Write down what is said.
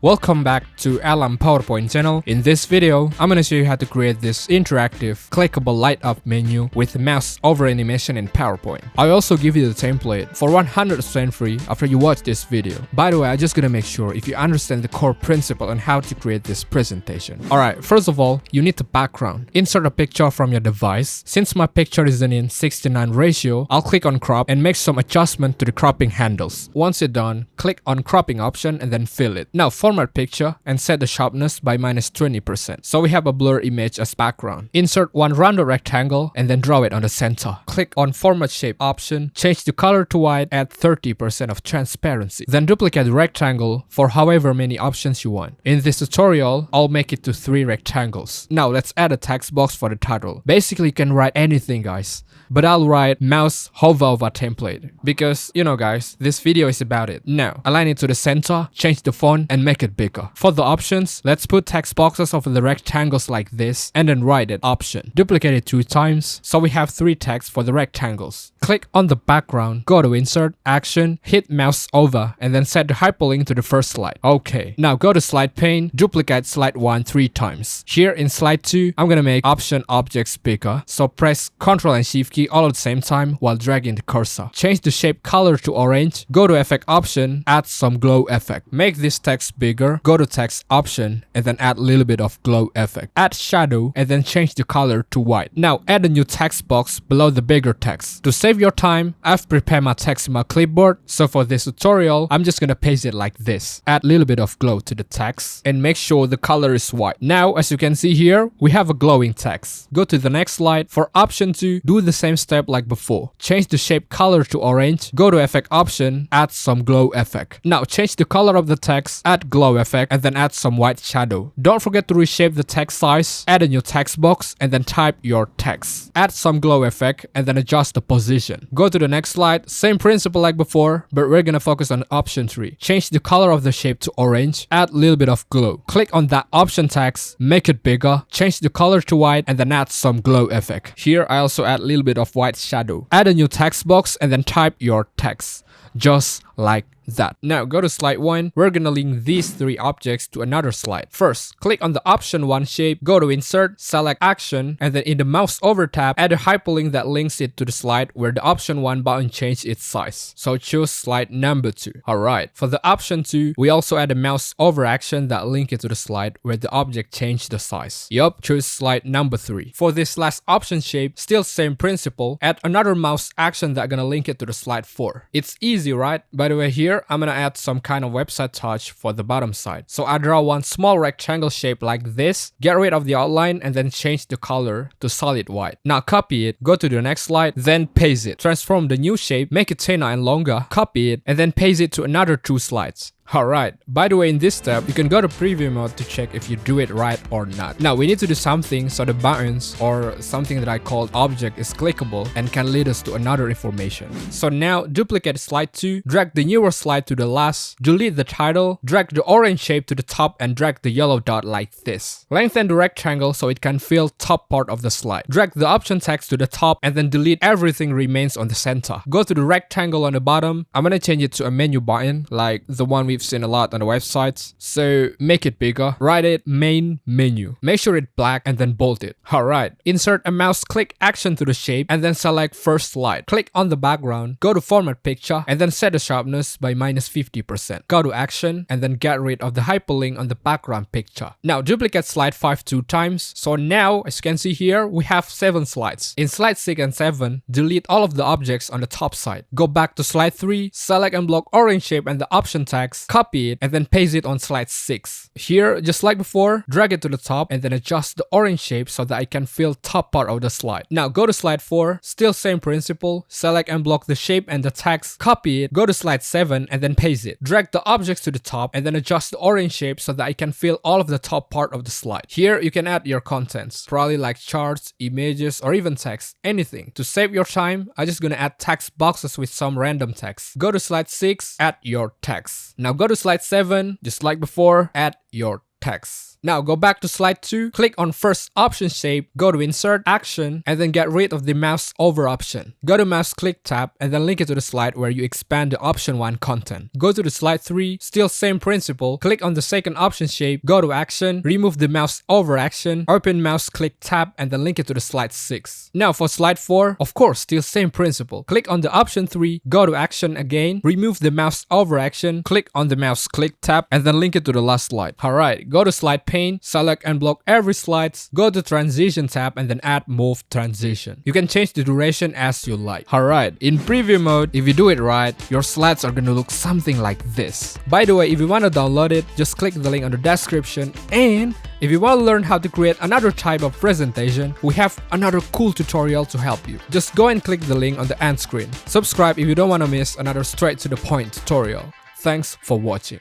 Welcome back to Alam PowerPoint channel. In this video, I'm gonna show you how to create this interactive clickable light up menu with mouse over animation in PowerPoint. I'll also give you the template for 100% free after you watch this video. By the way, I'm just gonna make sure if you understand the core principle on how to create this presentation. Alright, first of all, you need the background. Insert a picture from your device. Since my picture is in 69 ratio, I'll click on crop and make some adjustment to the cropping handles. Once you're done, click on cropping option and then fill it. Now format picture and set the sharpness by -20%. So we have a blur image as background. Insert one rounded rectangle and then draw it on the center. Click on format shape option, change the color to white, add 30% of transparency. Then duplicate the rectangle for however many options you want. In this tutorial, I'll make it to 3 rectangles. Now let's add a text box for the title. Basically you can write anything guys, but I'll write mouse hover over template because you know guys, this video is about it. Now align it to the center, change the font and make it bigger. For the options, let's put text boxes over the rectangles like this and then write that option. Duplicate it 2 times so we have 3 texts for the rectangles. Click on the background, go to insert, action, hit mouse over and then set the hyperlink to the first slide. Okay, now go to slide pane, duplicate slide 1 3 times. Here in slide 2, I'm gonna make option objects bigger. So press Ctrl and Shift key all at the same time while dragging the cursor. Change the shape color to orange, go to effect option, add some glow effect. Make this text bigger, go to text option and then add a little bit of glow effect. Add shadow and then change the color to white. Now add a new text box below the bigger text. To save your time, I've prepared my text in my clipboard. So for this tutorial, I'm just gonna paste it like this. Add a little bit of glow to the text and make sure the color is white. Now as you can see here, we have a glowing text. Go to the next slide. For option 2, do the same step like before. Change the shape color to orange, go to effect option, add some glow effect. Now change the color of the text, add glow effect and then add some white shadow. Don't forget to reshape the text size, add a new text box and then type your text. Add some glow effect and then adjust the position. Go to the next slide, same principle like before, but we're gonna focus on option 3. Change the color of the shape to orange, add a little bit of glow. Click on that option text, make it bigger, change the color to white and then add some glow effect. Here I also add a little bit of white shadow. Add a new text box and then type your text. Just like that. Now go to slide 1. We're gonna link these 3 objects to another slide. First, click on the option 1 shape, go to insert, select action, and then in the mouse over tab, add a hyperlink that links it to the slide where the option 1 button changed its size. So choose slide number 2. Alright, for the option 2, we also add a mouse over action that link it to the slide where the object changed the size. Yup, choose slide number 3. For this last option shape, still same principle, add another mouse action that gonna link it to the slide 4. It's easy, right? By the way, here I'm gonna add some kind of website touch for the bottom side. So I draw one small rectangle shape like this, get rid of the outline and then change the color to solid white. Now copy it, go to the next slide, then paste it. Transform the new shape, make it thinner and longer, copy it and then paste it to another 2 slides. Alright, by the way in this step, you can go to preview mode to check if you do it right or not. Now we need to do something so the buttons or something that I called object is clickable and can lead us to another information. So now duplicate slide 2, drag the newer slide to the last, delete the title, drag the orange shape to the top and drag the yellow dot like this. Lengthen the rectangle so it can fill top part of the slide. Drag the option text to the top and then delete everything remains on the center. Go to the rectangle on the bottom. I'm gonna change it to a menu button like the one we've seen a lot on the websites. So make it bigger, write it main menu. Make sure it's black and then bold it. Alright, insert a mouse click action to the shape and then select first slide. Click on the background, go to format picture and then set the sharpness by -50%. Go to action and then get rid of the hyperlink on the background picture. Now duplicate slide 5 2 times. So now as you can see here, we have 7 slides. In slide 6 and 7, delete all of the objects on the top side. Go back to slide 3, select and block orange shape and the option text, copy it and then paste it on slide 6. Here, just like before, drag it to the top and then adjust the orange shape so that I can fill top part of the slide. Now go to slide 4, still same principle, select and block the shape and the text, copy it, go to slide 7 and then paste it. Drag the objects to the top and then adjust the orange shape so that I can fill all of the top part of the slide. Here you can add your contents, probably like charts, images or even text, anything. To save your time, I'm just gonna add text boxes with some random text. Go to slide 6, add your text. Now go to slide 7, just like before, add your text. Now go back to slide 2, click on first option shape, go to insert action, and then get rid of the mouse over option. Go to mouse click tab and then link it to the slide where you expand the option 1 content. Go to the slide 3, still same principle, click on the second option shape, go to action, remove the mouse over action, open mouse click tab and then link it to the slide 6. Now for slide 4, of course still same principle. Click on the option 3, go to action again, remove the mouse over action, click on the mouse click tab and then link it to the last slide. Alright, go to slide pane, select and block every slides, go to transition tab and then add move transition. You can change the duration as you like. Alright, in preview mode, if you do it right, your slides are gonna look something like this. By the way, if you wanna download it, just click the link on the description, and if you wanna learn how to create another type of presentation, we have another cool tutorial to help you. Just go and click the link on the end screen. Subscribe if you don't wanna miss another straight to the point tutorial. Thanks for watching.